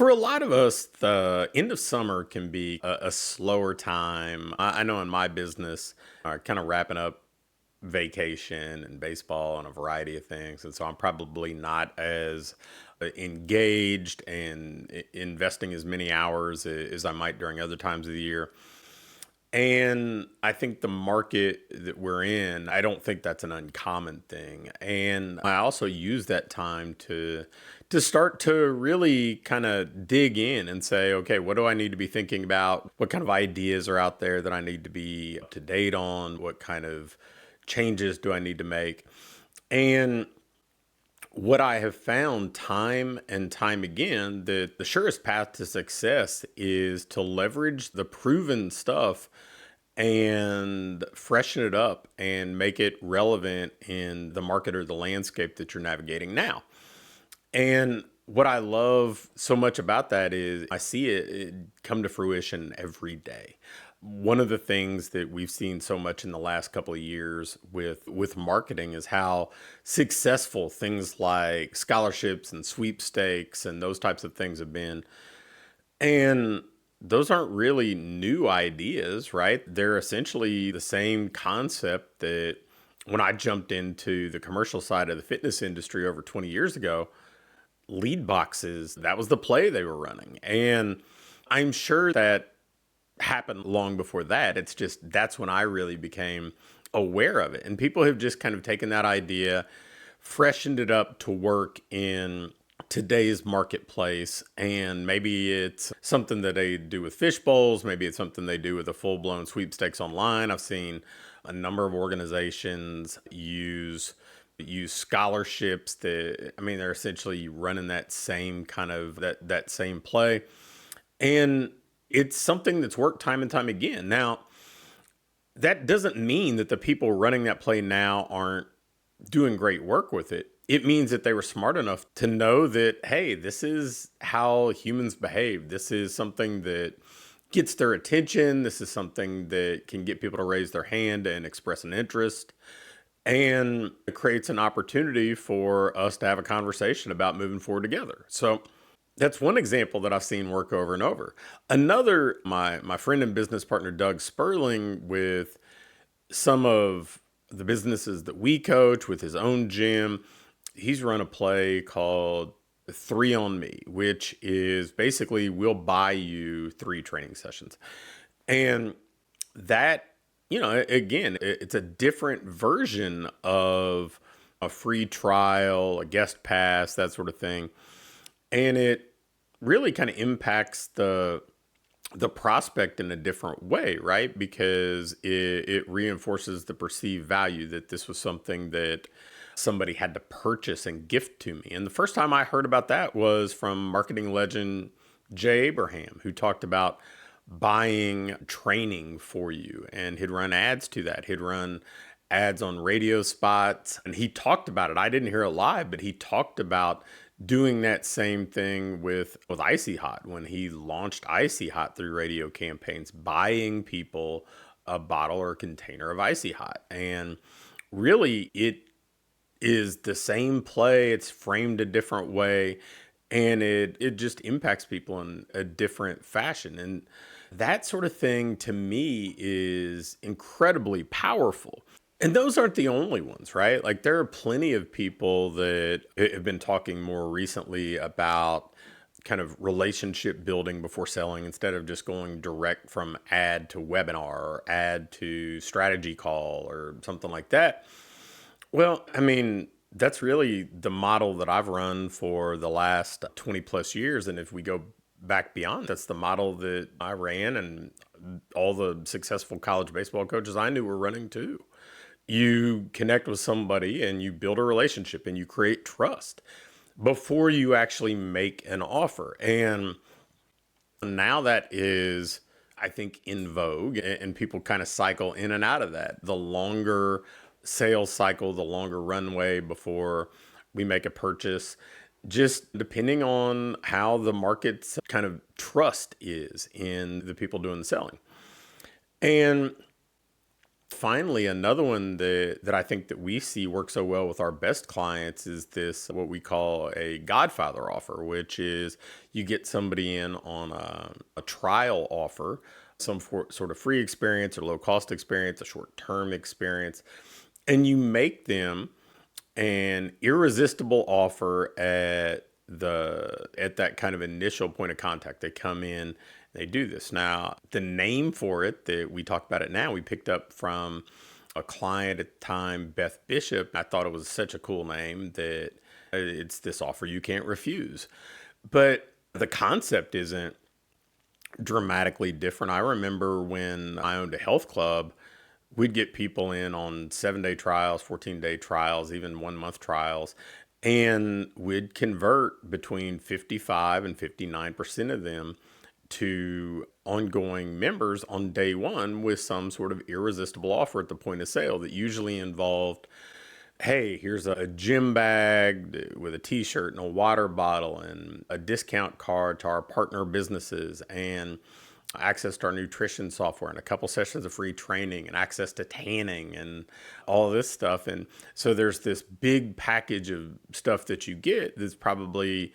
For a lot of us, the end of summer can be a slower time. I know in my business, kind of wrapping up vacation and baseball and a variety of things. And so I'm probably not as engaged and investing as many hours as I might during other times of the year. And I think the market that we're in, I don't think that's an uncommon thing. And I also use that time to start to really kind of dig in and say, okay, what do I need to be thinking about? What kind of ideas are out there that I need to be up to date on? What kind of changes do I need to make? And what I have found time and time again that the surest path to success is to leverage the proven stuff and freshen it up and make it relevant in the market or the landscape that you're navigating now. And what I love so much about that is I see it come to fruition every day. One of the things that we've seen so much in the last couple of years with marketing is how successful things like scholarships and sweepstakes and those types of things have been. And those aren't really new ideas, right? They're essentially the same concept that when I jumped into the commercial side of the fitness industry over 20 years ago, lead boxes, that was the play they were running. And I'm sure that happened long before that. It's just that's when I really became aware of it. And people have just kind of taken that idea, freshened it up to work in today's marketplace. And maybe it's something that they do with fish bowls. Maybe it's something they do with a full blown sweepstakes online. I've seen a number of organizations use scholarships that, I mean, they're essentially running that same kind of that same play. And it's something that's worked time and time again. Now, that doesn't mean that the people running that play now aren't doing great work with it. It means that they were smart enough to know that, hey, this is how humans behave. This is something that gets their attention. This is something that can get people to raise their hand and express an interest. And it creates an opportunity for us to have a conversation about moving forward together. So that's one example that I've seen work over and over. Another, my friend and business partner, Doug Sperling, with some of the businesses that we coach with his own gym, he's run a play called 3 on Me, which is basically we'll buy you 3 training sessions. And that, again, it's a different version of a free trial, a guest pass, that sort of thing. And it really kind of impacts the prospect in a different way, right? Because it reinforces the perceived value that this was something that somebody had to purchase and gift to me. And the first time I heard about that was from marketing legend Jay Abraham, who talked about buying training for you. And he'd run ads to that. He'd run ads on radio spots. And he talked about it. I didn't hear it live, but he talked about doing that same thing with Icy Hot when he launched Icy Hot through radio campaigns, buying people a bottle or a container of Icy Hot. And really, it is the same play. It's framed a different way. And it just impacts people in a different fashion. And that sort of thing to me is incredibly powerful. And those aren't the only ones, right? Like there are plenty of people that have been talking more recently about kind of relationship building before selling instead of just going direct from ad to webinar or ad to strategy call or something like that. Well, I mean, that's really the model that I've run for the last 20 plus years. And if we go back beyond, that's the model that I ran and all the successful college baseball coaches I knew were running too. You connect with somebody and you build a relationship and you create trust before you actually make an offer. And now that is, I think, in vogue and people kind of cycle in and out of that. The longer sales cycle, the longer runway before we make a purchase, just depending on how the market's kind of trust is in the people doing the selling. And Finally, another one that I think that we see work so well with our best clients is this, what we call a Godfather offer, which is you get somebody in on a trial offer, sort of free experience or low cost experience, a short term experience, and you make them an irresistible offer at that kind of initial point of contact. They come in, they do this. Now, the name for it that we talk about it now, we picked up from a client at the time, Beth Bishop. I thought it was such a cool name that it's this offer you can't refuse. But the concept isn't dramatically different. I remember when I owned a health club, we'd get people in on 7-day trials, 14-day trials, even 1-month trials, and we'd convert between 55 and 59% of them to ongoing members on day one with some sort of irresistible offer at the point of sale that usually involved, hey, here's a gym bag with a t-shirt and a water bottle and a discount card to our partner businesses and access to our nutrition software and a couple sessions of free training and access to tanning and all this stuff. And so there's this big package of stuff that you get that's probably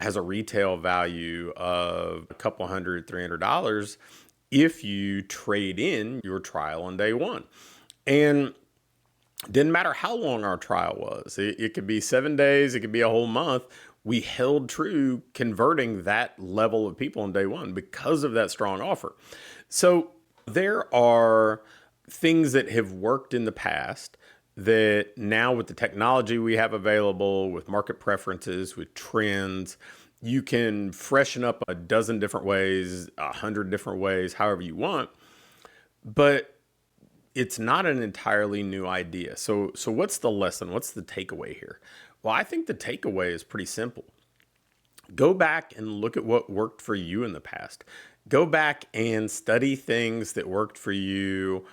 has a retail value of a couple $300 if you trade in your trial on day one. And didn't matter how long our trial was. It could be 7 days, it could be a whole month. We held true converting that level of people on day one because of that strong offer. So there are things that have worked in the past that now with the technology we have available, with market preferences, with trends, you can freshen up a dozen different ways, 100 different ways, however you want. But it's not an entirely new idea. So what's the lesson? What's the takeaway here? Well, I think the takeaway is pretty simple. Go back and look at what worked for you in the past. Go back and study things that worked for you,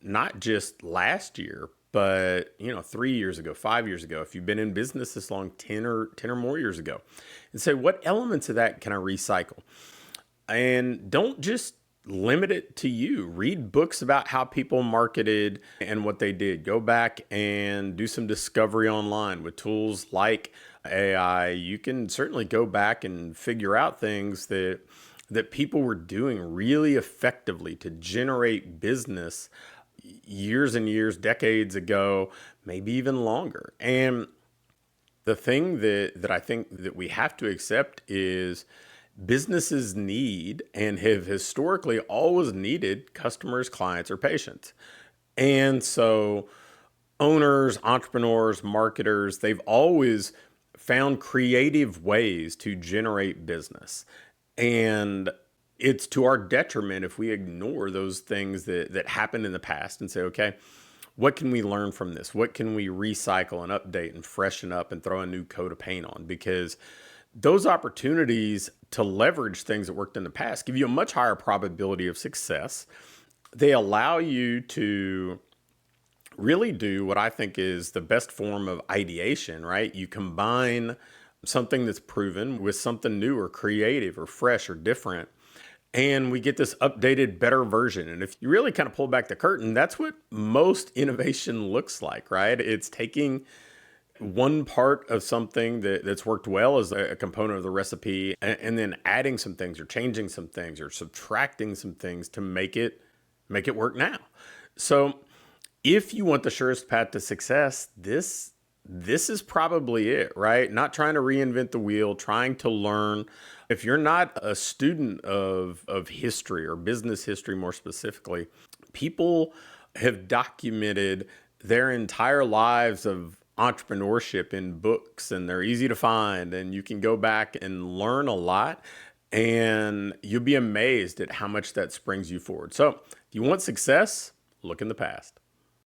not just last year, but 3 years ago, 5 years ago. If you've been in business this long, 10 or more years ago, and say, what elements of that can I recycle? And don't just limit it to you. Read books about how people marketed and what they did. Go back and do some discovery online with tools like AI. You can certainly go back and figure out things that people were doing really effectively to generate business years and years, decades ago, maybe even longer. And the thing that I think that we have to accept is businesses need and have historically always needed customers, clients, or patients. And so owners, entrepreneurs, marketers, they've always found creative ways to generate business. And it's to our detriment if we ignore those things that happened in the past and say, okay, what can we learn from this? What can we recycle and update and freshen up and throw a new coat of paint on? Because those opportunities to leverage things that worked in the past give you a much higher probability of success. They allow you to really do what I think is the best form of ideation, right? You combine something that's proven with something new or creative or fresh or different, and we get this updated, better version. And if you really kind of pull back the curtain, that's what most innovation looks like, right? It's taking one part of something that's worked well as a component of the recipe, and then adding some things or changing some things or subtracting some things to make it work now. So if you want the surest path to success, this is probably it, right? Not trying to reinvent the wheel, trying to learn. If you're not a student of history or business history more specifically, people have documented their entire lives of entrepreneurship in books, and they're easy to find, and you can go back and learn a lot, and you'll be amazed at how much that springs you forward. So if you want success, look in the past.